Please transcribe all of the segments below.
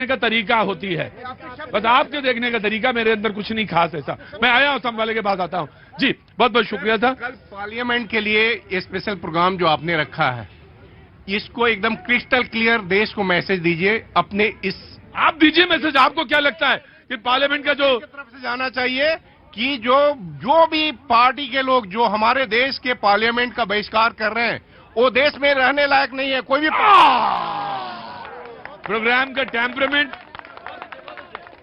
का तरीका होती है, बस आपके देखने का तरीका, मेरे अंदर कुछ नहीं खास ऐसा। मैं आया हूं, सब वाले के पास आता हूं जी। बहुत बहुत शुक्रिया था। कल पार्लियामेंट के लिए ये स्पेशल प्रोग्राम जो आपने रखा है, इसको एकदम क्रिस्टल क्लियर देश को मैसेज दीजिए अपने इस। आप दीजिए मैसेज। आपको क्या लगता है कि पार्लियामेंट का जो तरफ से जाना चाहिए कि जो भी पार्टी के लोग जो हमारे देश के पार्लियामेंट का बहिष्कार कर रहे हैं, वो देश में रहने लायक नहीं है। कोई भी प्रोग्राम का टेम्परामेंट।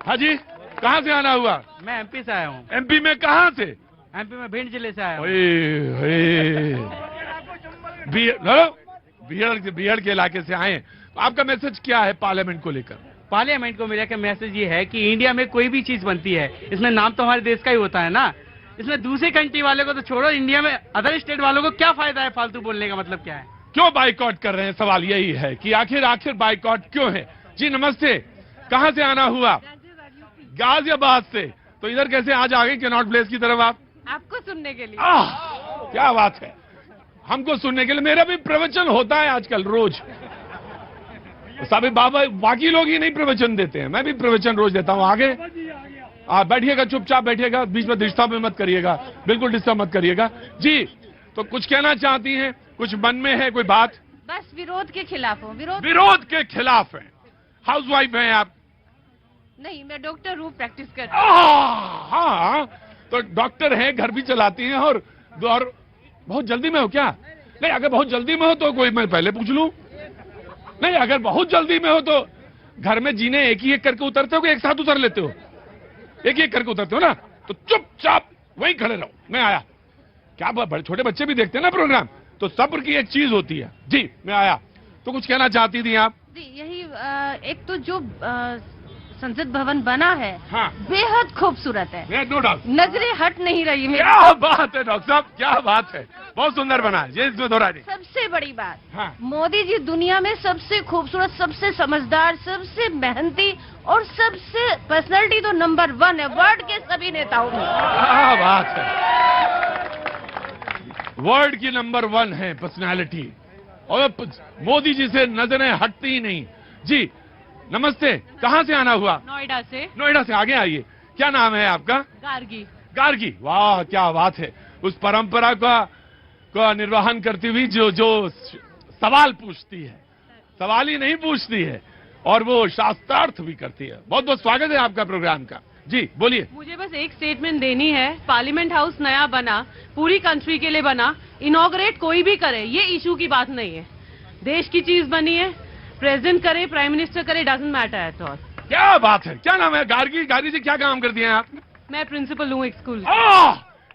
हाँ जी, कहाँ से आना हुआ? मैं एमपी से आया हूँ। एमपी में कहाँ से? एमपी में भिंड जिले से आया हूँ। बिहार के इलाके से आए। तो आपका मैसेज क्या है पार्लियामेंट को लेकर? पार्लियामेंट को मेरा क्या मैसेज ये है कि इंडिया में कोई भी चीज बनती है, इसमें नाम तो हमारे देश का ही होता है ना। इसमें दूसरी कंट्री वाले को तो छोड़ो, इंडिया में अदर स्टेट वालों को क्या फायदा है? फालतू बोलने का मतलब क्या है? क्यों बाइकआउट कर रहे हैं? सवाल यही है कि आखिर बाइकआउट क्यों है? जी नमस्ते, कहाँ से आना हुआ? गाजियाबाद से। तो इधर कैसे आज आ गए कैनॉट प्लेस की तरफ आप? आपको सुनने के लिए। क्या बात है, हमको सुनने के लिए। मेरा भी प्रवचन होता है आजकल रोज। सभी बाबा, बाकी लोग ही नहीं प्रवचन देते हैं, मैं भी प्रवचन रोज देता हूँ। आगे बैठिएगा, चुपचाप बैठिएगा, बीच में डिस्टर्ब मत करिएगा, बिल्कुल डिस्टर्ब मत करिएगा जी। तो कुछ कहना चाहती हैं? कुछ मन में है कोई बात? बस विरोध के खिलाफ हूँ। विरोध के खिलाफ है। हाउसवाइफ हैं आप? नहीं, मैं डॉक्टर हूँ, प्रैक्टिस करती हूँ। हाँ, तो डॉक्टर हैं, घर भी चलाती हैं। और बहुत जल्दी में हो क्या? नहीं, अगर बहुत जल्दी में हो तो कोई मैं पहले पूछ लूं। नहीं, अगर बहुत जल्दी में हो तो घर में जीने एक ही एक करके उतरते हो कि एक साथ उतर लेते हो? एक ही एक करके उतरते हो ना, तो चुपचाप वहीं खड़े रहो। मैं आया। क्या बड़े छोटे बच्चे भी देखते हैं ना प्रोग्राम, तो सब्र की एक चीज होती है जी। मैं आया। तो कुछ कहना चाहती थी आप? जी, यही एक तो जो संसद भवन बना है, हाँ, बेहद खूबसूरत है। नो डाउट, नजरें हट नहीं रही है। क्या बात है डॉक्टर साहब, क्या बात है, बहुत सुंदर बना है। ये इसमें दोहरा नहीं। सबसे बड़ी बात, हाँ, मोदी जी दुनिया में सबसे खूबसूरत, सबसे समझदार, सबसे मेहनती और सबसे पर्सनैलिटी तो नंबर 1 है वर्ल्ड के सभी नेताओं में। क्या बात है, वर्ल्ड की नंबर 1 है पर्सनैलिटी, और मोदी जी से नजरें हटती ही नहीं जी। नमस्ते, कहाँ से आना हुआ? नोएडा से। नोएडा से। आगे आइए, क्या नाम है आपका? गार्गी। गार्गी, वाह क्या बात है। उस परंपरा का निर्वहन करती हुई जो सवाल पूछती है, सवाल ही नहीं पूछती है, और वो शास्त्रार्थ भी करती है। बहुत बहुत स्वागत है आपका प्रोग्राम का जी। बोलिए। मुझे बस एक स्टेटमेंट देनी है। पार्लियामेंट हाउस नया बना, पूरी कंट्री के लिए बना, इनॉग्रेट कोई भी करे, ये इशू की बात नहीं है। देश की चीज बनी है, प्रेसिडेंट करे, प्राइम मिनिस्टर करे, डजंट मैटर एट ऑल। क्या बात है, क्या नाम है? गार्गी। गार्गी जी, क्या काम करती हैं आप? मैं प्रिंसिपल हूँ एक स्कूल।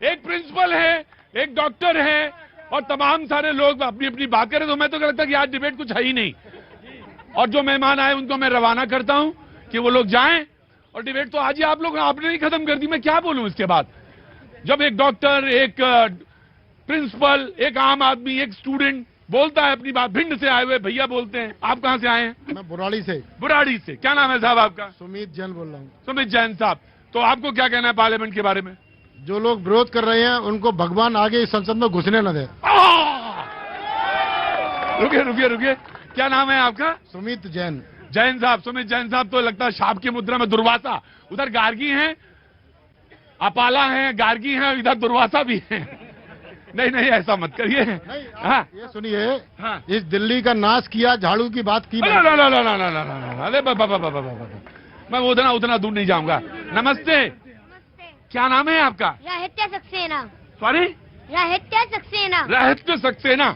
एक प्रिंसिपल है, एक डॉक्टर है, और तमाम सारे लोग अपनी अपनी बात करें। तो मैं तो कहता कि आज डिबेट कुछ है ही नहीं, और जो मेहमान आए उनको मैं रवाना करता हूं कि वो लोग जाएं, और डिबेट तो आज ही आप लोग आपने ही खत्म कर दी। मैं क्या बोलूं इसके बाद? जब एक डॉक्टर, एक प्रिंसिपल, एक आम आदमी, एक स्टूडेंट बोलता है अपनी बात। भिंड से आए हुए भैया बोलते हैं। आप कहां से आए हैं? मैं बुराड़ी से। बुराड़ी से। क्या नाम है साहब आपका? सुमित जैन बोल रहा हूँ। सुमित जैन साहब, तो आपको क्या कहना है पार्लियामेंट के बारे में? जो लोग विरोध कर रहे हैं उनको भगवान आगे इस संसद में घुसने न दे। रुकिए, क्या नाम है आपका? सुमित जैन। जैन साहब, सुमित जैन साहब, तो लगता है शाप की मुद्रा में दुर्वासा। उधर गार्गी हैं, अपाला हैं, गार्गी हैं, इधर दुर्वासा भी हैं। नहीं, ऐसा मत करिए। हाँ, ये सुनिए, हाँ, इस दिल्ली का नाश किया, झाड़ू की बात की। अरे मैं उतना दूर नहीं जाऊंगा। नमस्ते, क्या नाम है आपका? राहित्य सक्सेना। सॉरी, राहित्य सक्सेना। राहित्य सक्सेना।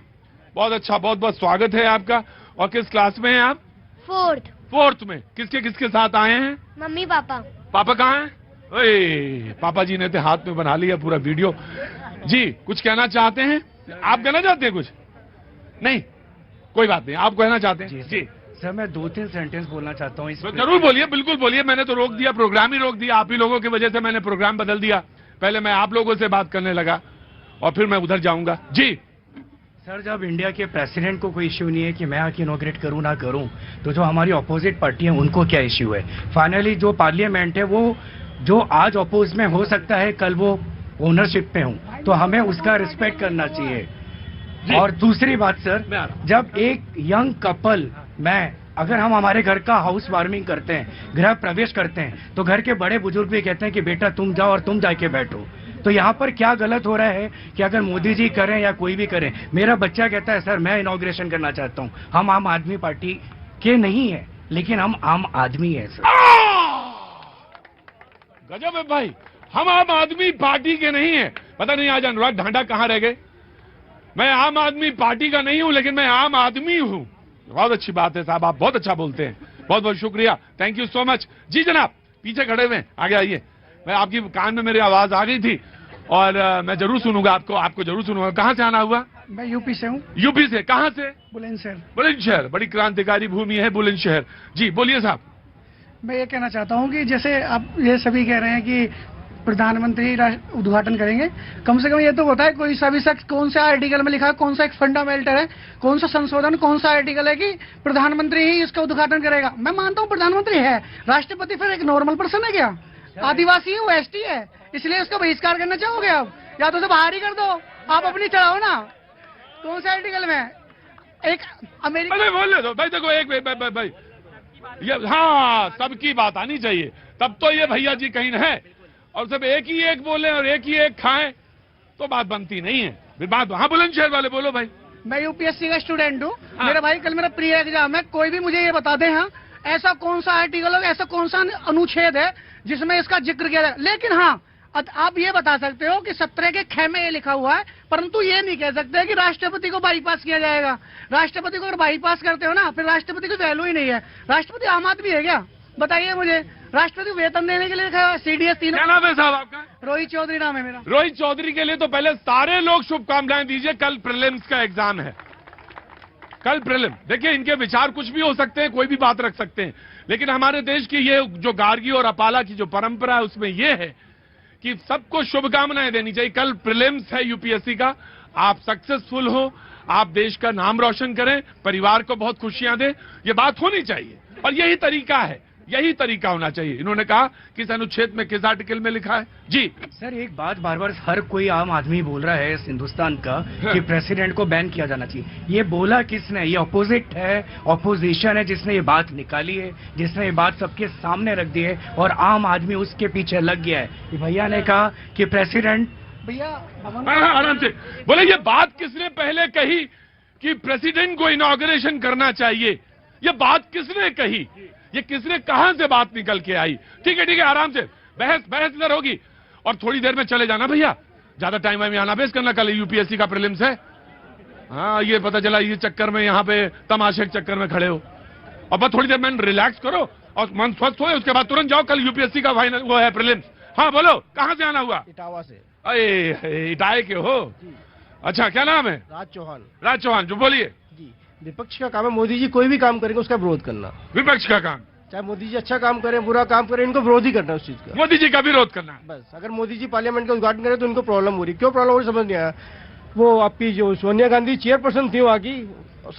बहुत अच्छा, बहुत बहुत स्वागत है आपका। और किस क्लास में हैं आप? 4th में। किसके साथ आए हैं? Mummy papa. पापा कहाँ हैं? ओए, पापा जी ने तो हाथ में बना लिया पूरा वीडियो जी। कुछ कहना चाहते हैं? आप कहना चाहते हैं कुछ? नहीं, कोई बात नहीं, आप कहना चाहते हैं जी। सर, मैं 2-3 सेंटेंस बोलना चाहता हूँ। तो जरूर बोलिए, बिल्कुल बोलिए। मैंने तो रोक दिया, प्रोग्राम ही रोक दिया। आप ही लोगों की वजह से मैंने प्रोग्राम बदल दिया। पहले मैं आप लोगों से बात करने लगा, और फिर मैं उधर जाऊंगा जी। सर, जब इंडिया के प्रेसिडेंट को कोई इश्यू नहीं है कि मैं आके इनॉग्रेट करूं ना करूं, तो जो हमारी अपोजिट पार्टी है उनको क्या इश्यू है? फाइनली जो पार्लियामेंट है, वो जो आज अपोज में हो सकता है कल वो ओनरशिप पे हूं, तो हमें उसका रिस्पेक्ट करना चाहिए। और दूसरी बात सर, जब एक यंग कपल, मैं अगर हम हमारे घर का हाउस वार्मिंग करते हैं, गृह प्रवेश करते हैं, तो घर के बड़े बुजुर्ग भी कहते हैं कि बेटा तुम जाओ और तुम जाके बैठो। तो यहाँ पर क्या गलत हो रहा है कि अगर मोदी जी करें या कोई भी करें, मेरा बच्चा कहता है सर मैं इनॉग्रेशन करना चाहता हूँ। हम आम आदमी पार्टी के नहीं है, लेकिन हम आम आदमी है सर। गजब है भाई, हम आम आदमी पार्टी के नहीं है। पता नहीं आज अनुराग ढांडा कहाँ रह गए। मैं आम आदमी पार्टी का नहीं हूं, लेकिन मैं आम आदमी हूं। बहुत अच्छी बात है साहब, आप बहुत अच्छा बोलते हैं। बहुत बहुत शुक्रिया, थैंक यू सो मच। जी जनाब, पीछे खड़े हुए आगे आइए। मैं आपकी कान में मेरी आवाज आ गई थी और मैं जरूर सुनूंगा आपको जरूर सुनूंगा। कहाँ से आना हुआ? मैं यूपी से हूँ। यूपी से? कहाँ से? बुलंदशहर। बुलंदशहर, बड़ी क्रांतिकारी भूमि है बुलंदशहर। जी बोलिए साहब। मैं ये कहना चाहता हूँ कि जैसे आप ये सभी कह रहे हैं कि प्रधानमंत्री उद्घाटन करेंगे, कम से कम ये तो बताए कोई सा भी शख्स कौन सा आर्टिकल में लिखा है, कौन सा एक फंडामेंटल है, कौन सा संशोधन, कौन सा आर्टिकल है कि प्रधानमंत्री ही इसका उद्घाटन करेगा। मैं मानता हूँ प्रधानमंत्री है, राष्ट्रपति फिर एक नॉर्मल पर्सन है क्या? आदिवासी है, वो एसटी है, इसलिए उसका बहिष्कार करना चाहोगे आप? या तो उसे बाहर ही कर दो, आप अपनी चढ़ाओ ना। कौन सा आर्टिकल में एक अमेरिका बोल दो भाई। देखो एक भाई ये हाँ सबकी बात आनी चाहिए, तब तो ये भैया जी कहीं है। और सब एक ही एक बोले और एक ही एक खाएं तो बात बनती नहीं है। फिर बात हाँ बुलंदशहर वाले बोलो भाई। मैं यूपीएससी का स्टूडेंट हूँ। मेरा भाई कल मेरा प्री एग्जाम है, कोई भी मुझे ये बता दे हाँ ऐसा कौन सा आर्टिकल हो, ऐसा कौन सा अनुच्छेद है जिसमें इसका जिक्र किया जाए। लेकिन हाँ आप ये बता सकते हो कि 17 के ख में ये लिखा हुआ है, परंतु ये नहीं कह सकते कि राष्ट्रपति को बाईपास किया जाएगा। राष्ट्रपति को अगर बाईपास करते हो ना, फिर राष्ट्रपति की वैल्यू ही नहीं है। राष्ट्रपति आम आदमी है क्या? बताइए मुझे। राष्ट्रपति वेतन देने के लिए लिखा है CDS 3। क्या नाम है साहब आपका? रोहित चौधरी नाम है मेरा। रोहित चौधरी के लिए तो पहले सारे लोग शुभकामनाएं दीजिए। कल प्रीलिम्स का एग्जाम है, कल प्रीलिम। देखिए इनके विचार कुछ भी हो सकते हैं, कोई भी बात रख सकते हैं, लेकिन हमारे देश की ये जो गार्गी और अपाला की जो परंपरा है उसमें ये है कि सबको शुभकामनाएं देनी चाहिए। कल प्रीलिम्स है यूपीएससी का, आप सक्सेसफुल हो, आप देश का नाम रोशन करें, परिवार को बहुत खुशियां दें, ये बात होनी चाहिए। और यही तरीका है, यही तरीका होना चाहिए। इन्होंने कहा किस अनुच्छेद में किस आर्टिकल में लिखा है। जी सर एक बात बार बार हर कोई आम आदमी बोल रहा है इस हिंदुस्तान का कि प्रेसिडेंट को बैन किया जाना चाहिए। ये बोला किसने? ये अपोजिट है, ऑपोजिशन है जिसने ये बात निकाली है, जिसने ये बात सबके सामने रख दी है और आम आदमी उसके पीछे लग गया है। ये भैया ने कहा कि प्रेसिडेंट भैया आराम से बोले। ये बात किसने पहले कही कि प्रेसिडेंट को इनॉग्रेशन करना चाहिए? ये बात किसने कही? ये किसने कहां से बात निकल के आई? ठीक है आराम से बहस इधर होगी और थोड़ी देर में चले जाना भैया, ज्यादा टाइम में आना बेस करना। कल यूपीएससी का प्रीलिम्स है। हाँ ये पता चला ये चक्कर में यहाँ पे तमाशे के चक्कर में खड़े हो। और बस थोड़ी देर में रिलैक्स करो और मन स्वस्थ हो, उसके बाद तुरंत जाओ। कल यूपीएससी का फाइनल वो है प्रीलिम्स। हाँ बोलो कहां से आना हुआ? इटावा से। अरे इटाए के हो? अच्छा क्या नाम है? राज चौहान। राज चौहान। जो बोलिए। जी विपक्ष का काम है, मोदी जी कोई भी काम करेंगे उसका विरोध करना। विपक्ष का काम, चाहे मोदी जी अच्छा काम करें बुरा काम करें, इनको विरोध ही करना उस चीज का। मोदी जी का विरोध करना। बस अगर मोदी जी पार्लियामेंट का उद्घाटन करें तो इनको प्रॉब्लम हो रही। क्यों प्रॉब्लम हो रही समझ नहीं आया। वो आपकी जो सोनिया गांधी चेयरपर्सन थी वहाँ की,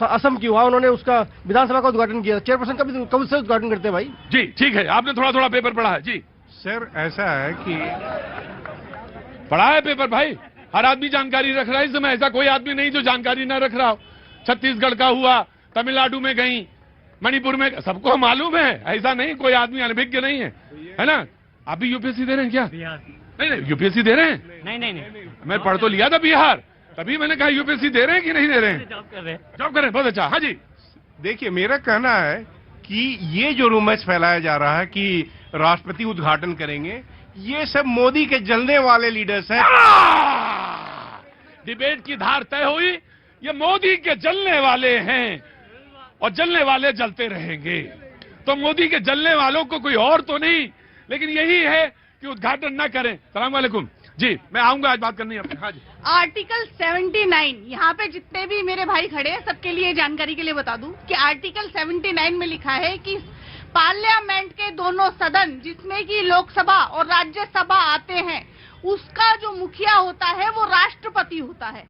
असम की, वहाँ उन्होंने उसका विधानसभा का उद्घाटन किया। चेयरपर्सन का भी कब से उद्घाटन करते हैं भाई? जी ठीक है, आपने थोड़ा थोड़ा पेपर पढ़ा है। जी सर ऐसा है कि पढ़ा है पेपर भाई। हर आदमी जानकारी रख रहा है इस समय, ऐसा कोई आदमी नहीं जो जानकारी ना रख रहा हो। छत्तीसगढ़ का हुआ, तमिलनाडु में गई, मणिपुर में, सबको मालूम है। ऐसा नहीं कोई आदमी अनभिज्ञ नहीं है ना? आप भी यूपीएससी दे रहे हैं क्या? नहीं यूपीएससी दे रहे हैं? नहीं मैं पढ़ तो लिया था बिहार, तभी मैंने कहा यूपीएससी दे रहे हैं कि नहीं दे रहे हैं? जॉब कर रहे हैं। बहुत अच्छा। हाँ जी देखिए मेरा कहना है कि ये जो रूमर्स फैलाया जा रहा है कि राष्ट्रपति उद्घाटन करेंगे, ये सब मोदी के जलने वाले लीडर्स हैं। डिबेट की धार तय हुई, ये मोदी के जलने वाले हैं और जलने वाले जलते रहेंगे। तो मोदी के जलने वालों को कोई और तो नहीं, लेकिन यही है कि उद्घाटन न करें। सलाम वालेकुम। जी मैं आऊंगा आज बात करनी है। हाँ जी आर्टिकल 79, यहाँ पे जितने भी मेरे भाई खड़े हैं सबके लिए जानकारी के लिए बता दूं कि आर्टिकल 79 में लिखा है कि पार्लियामेंट के दोनों सदन जिसमें कि लोकसभा और राज्यसभा आते हैं, उसका जो मुखिया होता है वो राष्ट्रपति होता है।